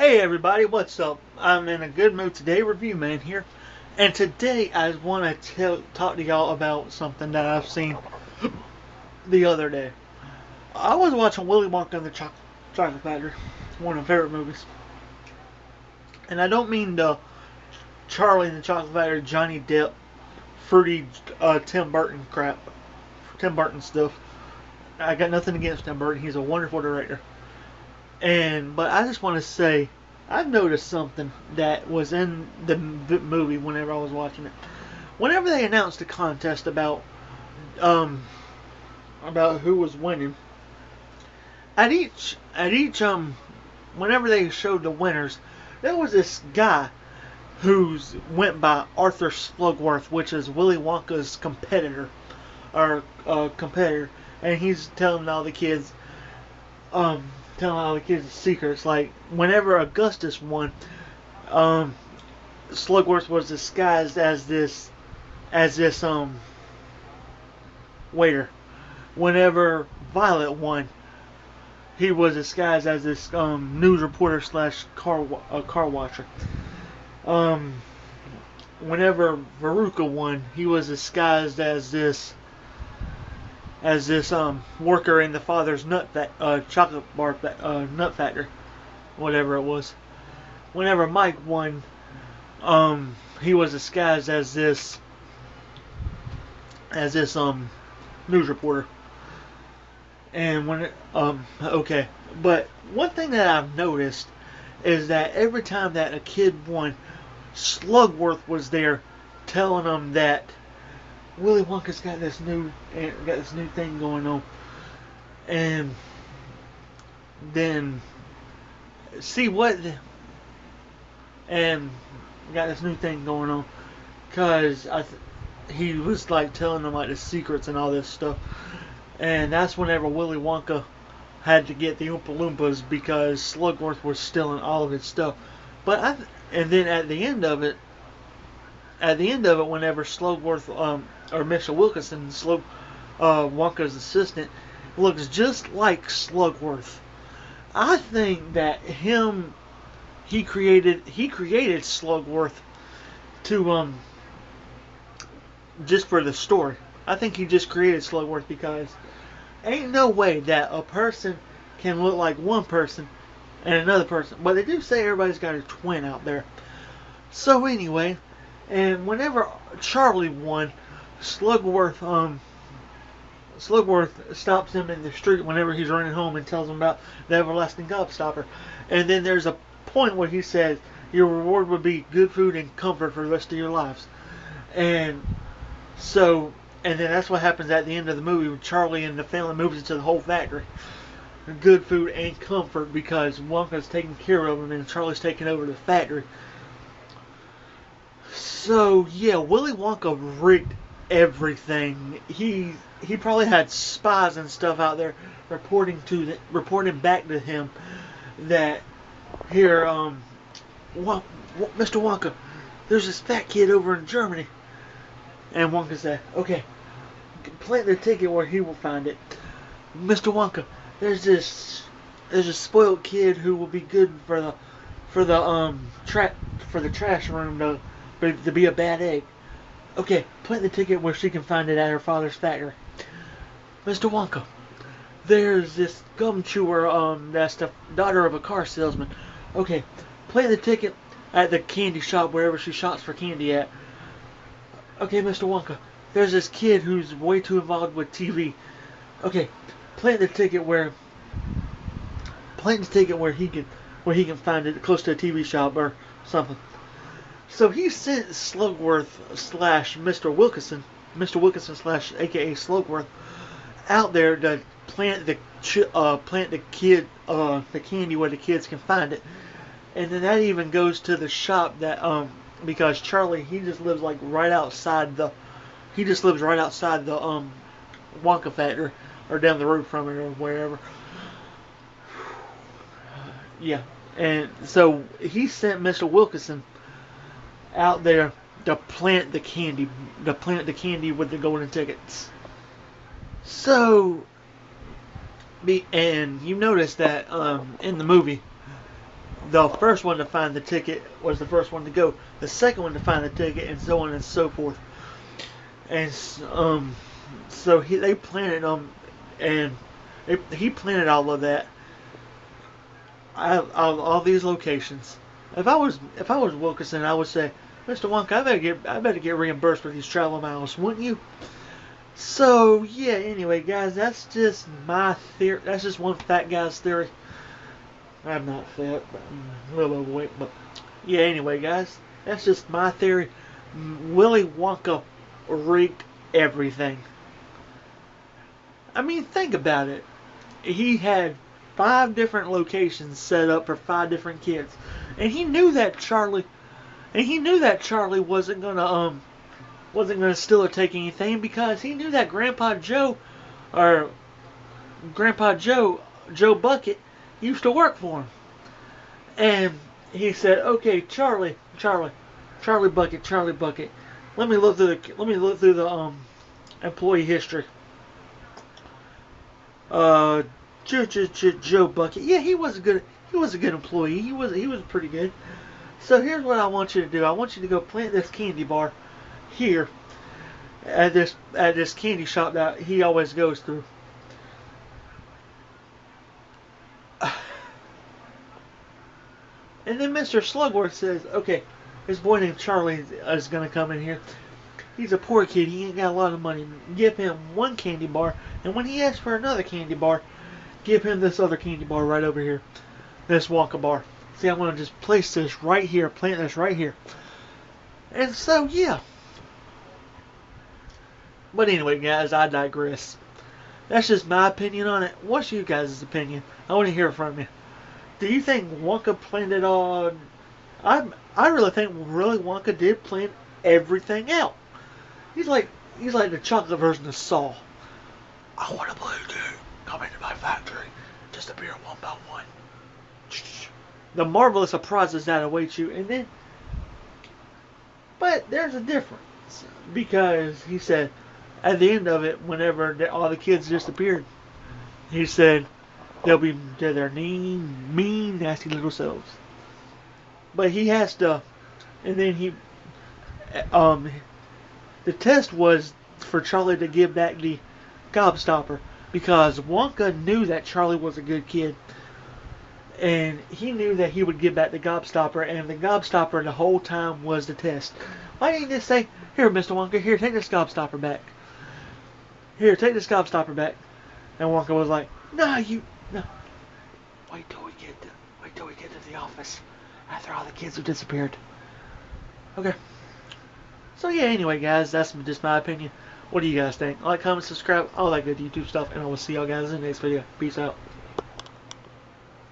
Hey everybody, what's up? I'm in a good mood today, Review Man here. And today I want to talk to y'all about something that I've seen the other day. I was watching Willy Wonka and the Chocolate Factory, one of my favorite movies. And I don't mean the Charlie and the Chocolate Factory, Johnny Depp, fruity Tim Burton crap. Tim Burton stuff. I got nothing against Tim Burton, he's a wonderful director. But I just want to say, I've noticed something that was in the movie whenever I was watching it. Whenever they announced the contest about who was winning, at each whenever they showed the winners, there was this guy who went by Arthur Slugworth, which is Willy Wonka's competitor, and he's telling all the kids the secrets. Like whenever Augustus won, Slugworth was disguised as this waiter. Whenever Violet won, he was disguised as this news reporter slash car washer. Whenever Veruca won, he was disguised as this worker in the father's chocolate bar nut factory, whatever it was. Whenever Mike won, he was disguised as this news reporter. And okay, but one thing that I've noticed is that every time that a kid won, Slugworth was there telling them that Willy Wonka's got this new thing going on, and then got this new thing going on, cause he was like telling them like the secrets and all this stuff, and that's whenever Willy Wonka had to get the Oompa Loompas because Slugworth was stealing all of his stuff, and then at the end of it, whenever Slugworth or Mr. Wilkinson, Wonka's assistant, looks just like Slugworth. I think that he created Slugworth to just for the story. I think he just created Slugworth because ain't no way that a person can look like one person and another person. But they do say everybody's got a twin out there. So anyway, and whenever Charlie won, Slugworth stops him in the street whenever he's running home and tells him about the everlasting gobstopper. And then there's a point where he says, your reward would be good food and comfort for the rest of your lives. And then that's what happens at the end of the movie when Charlie and the family moves into the whole factory. Good food and comfort because Wonka's taking care of him and Charlie's taking over the factory. So yeah, Willy Wonka rigged everything. He probably had spies and stuff out there reporting back to him that here, Mr. Wonka, there's this fat kid over in Germany, and Wonka said, okay, plant the ticket where he will find it. Mr. Wonka, there's this spoiled kid who will be good for the trash room to be a bad egg. Okay, plant the ticket where she can find it at her father's factory. Mr. Wonka, there's this gum chewer, that's the daughter of a car salesman. Okay, plant the ticket at the candy shop wherever she shops for candy at. Okay, Mr. Wonka, there's this kid who's way too involved with TV. Okay, plant the ticket where he can find it close to a TV shop or something. So he sent Slugworth slash Mr. Wilkinson slash AKA Slugworth out there to plant the candy where the kids can find it, and then that even goes to the shop that because Charlie he just lives right outside the Wonka factory or down the road from it or wherever. Yeah, and so he sent Mr. Wilkinson out there to plant the candy with the golden tickets. So, and you notice that in the movie, the first one to find the ticket was the first one to go. The second one to find the ticket, and so on and so forth. And so they planted and he planted all of that. All these locations. If I was Wilkerson, I would say, Mr. Wonka, I better get reimbursed for these travel miles, wouldn't you? So yeah. Anyway, guys, that's just my theory. That's just one fat guy's theory. I'm not fat, but I'm a little overweight. But yeah. Anyway, guys, that's just my theory. Willy Wonka rigged everything. I mean, think about it. He had 5 different locations set up for 5 different kids, and he knew that Charlie wasn't gonna steal or take anything, because he knew that Grandpa Joe Joe Bucket used to work for him. And he said, "Okay, Charlie Bucket. Let me look through the employee history. Joe Bucket. Yeah, he was a good employee. He was pretty good. So here's what I want you to do. I want you to go plant this candy bar here at this candy shop that he always goes through." And then Mr. Slugworth says, "Okay, this boy named Charlie is going to come in here. He's a poor kid. He ain't got a lot of money. Give him one candy bar, and when he asks for another candy bar, give him this other candy bar right over here. This Wonka bar. See, I'm going to just place this right here, plant this right here." And so, yeah. But anyway, guys, I digress. That's just my opinion on it. What's you guys' opinion? I want to hear from you. Do you think Wonka planned it all? I really think Wonka did plan everything out. He's like the chocolate version of Saul. "I want a blue dude. Come into my factory. Disappear one by one. The marvelous surprises that await you." And then, but there's a difference, because he said at the end of it, whenever all the kids disappeared, he said they'll be to their mean, nasty little selves. But he has to, and then the test was for Charlie to give back the gobstopper, because Wonka knew that Charlie was a good kid, and he knew that he would give back the gobstopper, and the gobstopper the whole time was the test. Why didn't he just say, "Here, Mr. Wonka, here, take this gobstopper back. Here, take this gobstopper back." And Wonka was like, No. Wait till we get to the office after all the kids have disappeared." Okay. So yeah, anyway, guys, that's just my opinion. What do you guys think? Like, comment, subscribe, all that good YouTube stuff, and I will see y'all guys in the next video. Peace out.